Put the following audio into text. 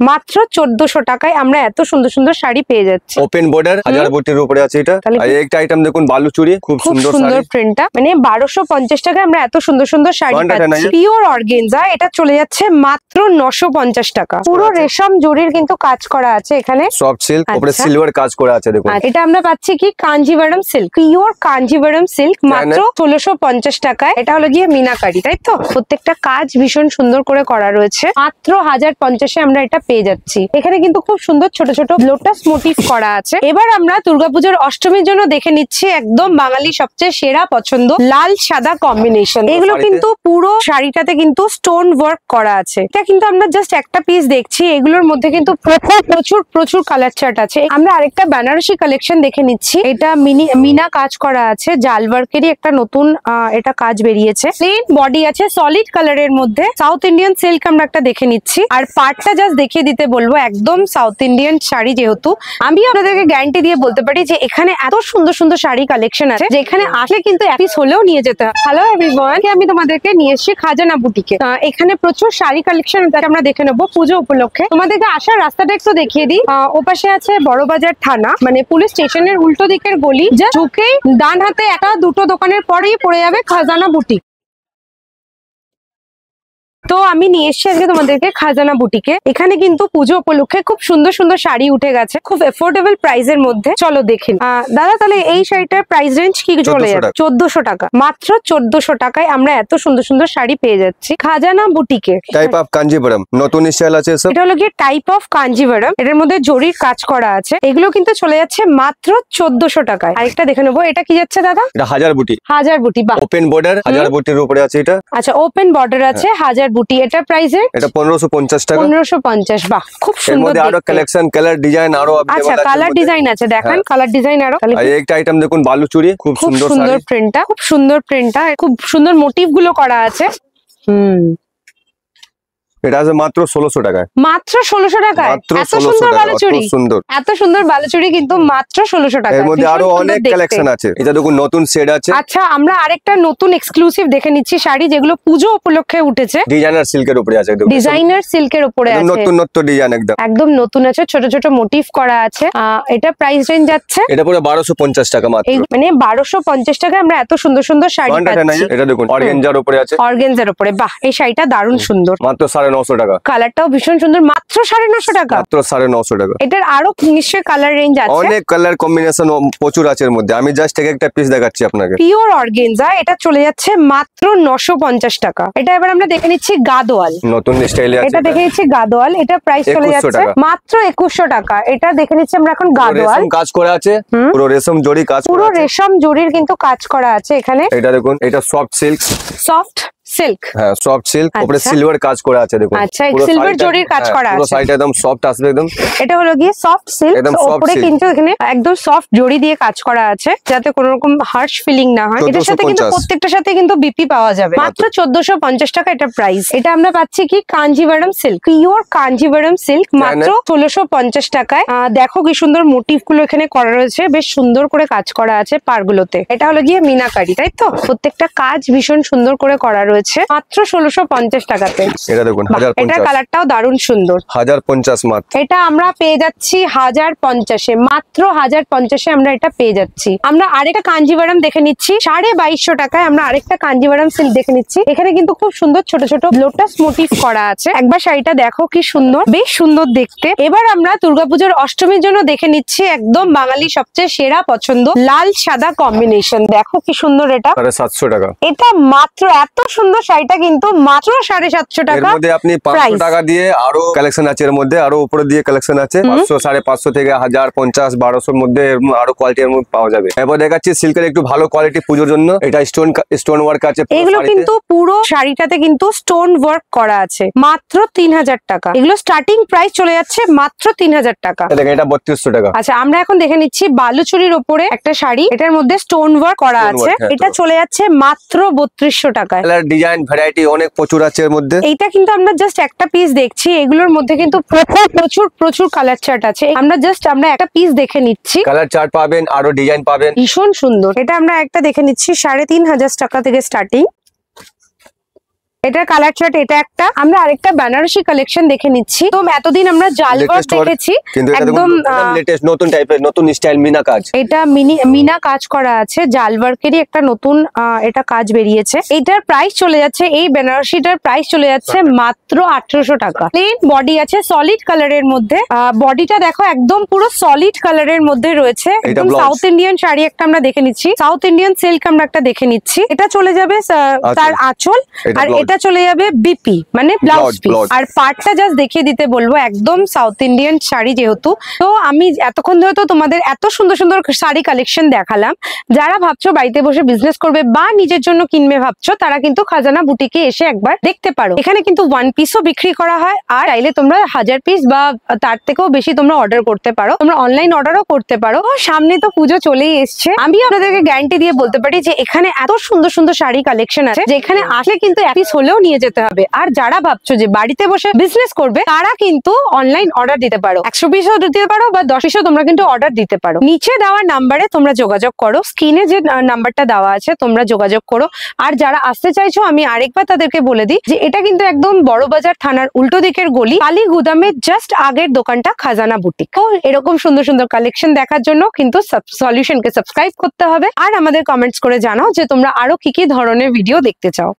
মাত্র 1400 টাকায় আমরা এত সুন্দর সুন্দর শাড়ি পেয়ে যাচ্ছি। ওপেন বর্ডার 1000 বুটির উপরে আছে এটা। আর একটা আইটেম দেখুন বালুচুরি, খুব সুন্দর প্রিন্টটা, মানে 1250 টাকায় আমরা এত সুন্দর সুন্দর শাড়ি পাচ্ছি। পিওর অর্গানজা, এটা চলে যাচ্ছে মাত্র 950 টাকা। পুরো রেশম জরির কিন্তু কাজ করা আছে এখানে, সফট সিল্ক, উপরে সিলভার কাজ করা আছে দেখুন। এটা আমরা পাচ্ছি কি Kanjivaram silk, pure Kanjivaram silk, মাত্র 1650 টাকায়। এটা হলো গিয়ে মিনাকারি, তাই তো? প্রত্যেকটা কাজ ভীষণ সুন্দর করে করা রয়েছে। মাত্র 1050-এ আমরা এটা পেয়ে যাচ্ছি। এখানে কিন্তু খুব সুন্দর ছোট ছোট লোটাস মোটিভ করা আছে। এবার আমরা দুর্গাপূজার অষ্টমীর জন্য দেখে নিচ্ছি একদম বাঙালি সবচেয়ে সেরা পছন্দ, লাল সাদা কম্বিনেশন। এগুলো কিন্তু পুরো শাড়িটাতে কিন্তু স্টোন ওয়ার্ক করা আছে। এটা কিন্তু আমরা জাস্ট একটা পিস দেখছি, এগুলোর মধ্যে কিন্তু প্রচুর প্রচুর কালার চার্ট আছে। আমরা আরেকটা বেনারসি কালেকশন দেখে নিচ্ছি। এটা মিনা কাজ করা আছে, জাল ওয়ার্কেরই একটা নতুন এটা কাজ বেরিয়েছে। প্লেন বডি আছে সলিড কালারের মধ্যে। সাউথ ইন্ডিয়ান সিল্ক আমরা একটা দেখে নিচ্ছি। আর পার্টটা জাস্ট দেখিয়ে দিতে বলবো, একদম সাউথ ইন্ডিয়ান শাড়ি যেহেতু, আমি আপনাদেরকে গ্যারান্টি দিয়ে বলতে পারি যে এখানে এত সুন্দর সুন্দর শাড়ি কালেকশন আছে যে এখানে আসলে কিন্তু এক পিস হলেও নিয়ে যেতে হয়। হ্যালো এভরিওয়ান, আমি তোমাদেরকে নিয়ে এসেছি খাজানা বুটিকে। এখানে প্রচুর শাড়ি কালেকশন আমরা দেখে নেবো পুজো উপলক্ষে। তোমাদেরকে আসার রাস্তাটা একটু দেখিয়ে দিই। ওপাশে আছে বড়বাজার থানা, মানে পুলিশ স্টেশনের উল্টো দিকের গলি। যা ঢুকেই ডান হাতে একটা দুটো দোকানের পরেই পড়ে যাবে খাজানা বুটিক। তো আমি নিয়ে এসেছি আজকে তোমাদেরকে খাজানা বুটিকে। এখানে কিন্তু পুজো উপলক্ষে খুব সুন্দর সুন্দর শাড়ি উঠে গেছে, খুব এফোর্ডেবল প্রাইসের মধ্যে। চলো দেখি দাদা, তাহলে এই শাড়িটার প্রাইস রেঞ্জ কি চলে যাবে? 1400 টাকা। মাত্র 1400 টাকায় আমরা এত সুন্দর সুন্দর শাড়ি পেয়ে যাচ্ছি খাজানা বুটিকে। টাইপ অফ কাঞ্জিভারাম, নতুন স্টাইল আছে সব। এটা হলো গিয়ে টাইপ অফ কাঞ্জিভারাম, এটার মধ্যে জরির কাজ করা আছে। এগুলো কিন্তু চলে যাচ্ছে মাত্র 1400 টাকায়। আরেকটা দেখে নেবো, এটা কি যাচ্ছে দাদা? এটা 1000 বুটি। 1000 বুটি, বাহ। ওপেন বর্ডার 1000 বুটির উপরে আছে এটা। আচ্ছা, ওপেন বর্ডার আছে 1000 বুটি। এটা প্রাইস এটা 1550 টাকা। 1550, বাহ, খুব সুন্দর। এর মধ্যে আরো কালেকশন, কালার ডিজাইন আরো আচ্ছা, কালার ডিজাইন আছে, দেখেন কালার ডিজাইন আরো। আর একটা আইটেম দেখুন বালুচুরি, খুব সুন্দর প্রিন্টটা, খুব সুন্দর প্রিন্টটা, খুব সুন্দর মোটিভ গুলো করা আছে। এটা আছে মাত্র 1600 টাকায়। মাত্র 1600 টাকায় এত সুন্দর বালুচুরি, এত সুন্দর বালুচুরি কিন্তু মাত্র 1600 টাকা। এর মধ্যে আরো অনেক কালেকশন আছে। এটা দেখুন নতুন সেট আছে। আচ্ছা, আমরা আরেকটা নতুন এক্সক্লুসিভ দেখে নিচ্ছি শাড়ি, যেগুলো পুজো উপলক্ষে উঠেছে। ডিজাইনার সিল্কের উপরে আছে, ডিজাইনার সিল্কের উপরে আছে, নতুন নতুন ডিজাইন একদম নতুন আছে, ছোট ছোট মোটিভ করা আছে। এটা প্রাইস রেঞ্জ যাচ্ছে, এটা পুরো 1250 টাকা মাত্র। মানে 1250 টাকায় আমরা এত সুন্দর সুন্দর শাড়ি পাচ্ছি। এটা দেখুন অর্গানজার উপরে আছে, অর্গানজার উপরে, বাহ, এই শাড়িটা দারুণ সুন্দর। মাত্র 950 টাকা। কালারটাও ভীষণ সুন্দর, মাত্র 950 টাকা। মাত্র 950 টাকা। এটার আরো নিশ্চয়ই কালার রেঞ্জ আছে, অনেক কালার কম্বিনেশন প্রচুর আছে এর মধ্যে। আমি জাস্ট একটা পিস দেখাচ্ছি আপনাকে। পিওর অর্গানজা, এটা চলে যাচ্ছে মাত্র 950 টাকা। এটা এবার আমরা দেখে নিচ্ছি গাদোয়াল, নতুন স্টাইলে আছে। এটা দেখে নিচ্ছি গাদোয়াল, এটা প্রাইস চলে যাচ্ছে মাত্র 2100 টাকা। এটা দেখে নিচ্ছি আমরা এখন গাদোয়াল। রেশম কাজ করা আছে, পুরো রেশম জরি কাজ করা আছে, পুরো রেশম জরির কিন্তু কাজ করা আছে এখানে। এটা দেখুন, এটা সফট সিল্ক, সফট সিল্ক, হ্যাঁ সফট সিল্ক, উপরে সিলভার কাজ করা আছে দেখুন। আচ্ছা, সিলভার জরির কাজ করা আছে, পুরো সাইড একদম সফট আসবে একদম। এটা হলো গিয়ে সফট সিল্ক, উপরে কিন্তু এখানে একদম সফট জরি দিয়ে কাজ করা আছে, যাতে কোনো রকম হার্শ ফিলিং না হয়। এটার সাথে কিন্তু প্রত্যেকটার সাথে কিন্তু বিপি পাওয়া যাবে। মাত্র 1450 টাকা এটা প্রাইস। এটা আমরা পাচ্ছি কি Kanjivaram silk, pure Kanjivaram silk, মাত্র 1650 টাকায়। দেখো কি সুন্দর মোটিভ গুলো এখানে করা রয়েছে, বেশ সুন্দর করে কাজ করা আছে পারগুলোতে। এটা হলো গিয়ে মিনাকারি, তাই তো? প্রত্যেকটা কাজ ভীষণ সুন্দর করে করা রয়েছে, মাত্র 1650 টাকাতে। এটা দেখুন 1050, এটা কালারটাও দারুণ সুন্দর, 1050 মাত্র। এটা আমরা পেয়ে যাচ্ছি 1050-এ, মাত্র 1050-এ আমরা এটা পেয়ে যাচ্ছি। আমরা আরেকটা কাঞ্জিভারাম দেখে নিচ্ছি 2250 টাকায়। আমরা আরেকটা কাঞ্জিভারাম সিল্ক দেখে নিচ্ছি। এখানে কিন্তু খুব সুন্দর ছোট ছোট লোটাস মোটিভ করা আছে। একবার শাড়িটা দেখো কি সুন্দর, বেশ সুন্দর দেখতে। এবার আমরা দুর্গাপূজার অষ্টমীর জন্য দেখে নিচ্ছি একদম বাঙালি সবচেয়ে সেরা পছন্দ, লাল সাদা কম্বিনেশন। দেখো কি সুন্দর, এটা 750 টাকা। এটা মাত্র, এত সুন্দর শাড়িটা কিন্তু মাত্র 750 টাকা। এর মধ্যে আপনি 500 টাকা দিয়ে আরো কালেকশন আছে, এর মধ্যে আরো উপরে দিয়ে কালেকশন আছে। 500, 550 থেকে 1000, 50, 1200 এর মধ্যে আরো কোয়ালিটির মধ্যে পাওয়া যাবে। এরপর দেখাচ্ছি সিল্কের একটু ভালো কোয়ালিটি পুজোর জন্য। এটা স্টোন ওয়ার্ক আছে, এগুলো কিন্তু পুরো শাড়িটাতে কিন্তু স্টোন ওয়ার্ক করা আছে, মাত্র 3000 টাকা। এগুলো স্টার্টিং প্রাইস চলে যাচ্ছে মাত্র 3000 টাকা। দেখেন এটা 3200 টাকা। আচ্ছা, আমরা এখন দেখে নিচ্ছি বালুচুরির উপরে একটা শাড়ি, এটার মধ্যে স্টোন ওয়ার্ক করা আছে। এটা চলে যাচ্ছে মাত্র 3200 টাকায়। কালার ডিজাইন ভ্যারাইটি অনেক প্রচুর আছে এর মধ্যে। এইটা কিন্তু আমরা জাস্ট একটা পিস দেখছি, এগুলোর মধ্যে কিন্তু প্রচুর কালার চার্ট আছে। আমরা একটা পিস দেখে নিচ্ছি, কালার চার্ট পাবেন, আরো ডিজাইন পাবেন, ভীষণ সুন্দর। এটা আমরা একটা দেখে নিচ্ছি 3500 টাকা থেকে স্টার্টিং। এটার কালার চার্ট এটা একটা। আমরা আরেকটা বেনারসি কালেকশন দেখে নিচ্ছি। তো এতদিন আমরা জালওয়ার্ক দেখেছি, কিন্তু এটা একদম লেটেস্ট নতুন টাইপের, নতুন স্টাইল মিনা কাজ। এটা মিনা কাজ করা আছে, জালওয়ার্কেরই একটা নতুন এটা কাজ বেরিয়েছে। এটার প্রাইস চলে যাচ্ছে, এই বেনারসিটার প্রাইস চলে যাচ্ছে মাত্র 1800 টাকা। প্লেন বডি আছে সলিড কালারের মধ্যে, বডিটা দেখো একদম পুরো সলিড কালারের মধ্যে রয়েছে। একদম সাউথ ইন্ডিয়ান শাড়ি একটা আমরা দেখে নিচ্ছি, সাউথ ইন্ডিয়ান সিল্ক আমরা একটা দেখে নিচ্ছি। এটা চলে যাবে তার আঁচল, আর এটা চলে যাবে বিপি মানে ব্লাউজ পিস। আর পার্টটা জাস্ট দেখিয়ে দিতে বলবো, একদম সাউথ ইন্ডিয়ান শাড়ি যেহেতু। তো আমি এতক্ষণ ধরে তো তোমাদের এত সুন্দর সুন্দর শাড়ি কালেকশন দেখালাম। যারা ভাবছো বাড়িতে বসে বিজনেস করবে বা নিজের জন্য কিনবে ভাবছো, তারা কিন্তু খাজানা বুটিকে এসে একবার দেখতে পারো। এখানে কিন্তু ওয়ান পিসও বিক্রি করা হয়, আর চাইলে তোমরা 1000 পিস বা তার থেকেও বেশি তোমরা অর্ডার করতে পারো। তোমরা অনলাইন অর্ডারও করতে পারো। সামনে তো পুজো চলেই এসছে, আমি আপনাদেরকে গ্যারান্টি দিয়ে বলতে পারি যে এখানে এত সুন্দর সুন্দর শাড়ি কালেকশন আছে যে এখানে আসলে কিন্তু এক পিস হলেও নিয়ে যেতে হবে। আর যারা ভাবছো যে বাড়িতে বসে বিজনেস করবে, তারা কিন্তু অনলাইন অর্ডার দিতে পারো। 100 পিসও দিতে পারো বা 10 পিসও তোমরা কিন্তু অর্ডার দিতে পারো। নিচে দেওয়া নাম্বারে তোমরা যোগাযোগ করো, স্ক্রিনে যে নাম্বারটা দেওয়া আছে তোমরা যোগাযোগ করো। আর যারা আসতে চাইছো, আমি আরেকবার তাদেরকে বলে দিই যে এটা কিন্তু একদম বড়বাজার থানার উল্টো দিকের গলি, কালী গুদামের জাস্ট আগের দোকানটা খাজানা বুটিক। তো এরকম সুন্দর সুন্দর কালেকশন দেখার জন্য কিন্তু সলিউশনকে সাবস্ক্রাইব করতে হবে। আর আমাদের কমেন্টস করে জানাও যে তোমরা আরো কি কি ধরনের ভিডিও দেখতে চাও।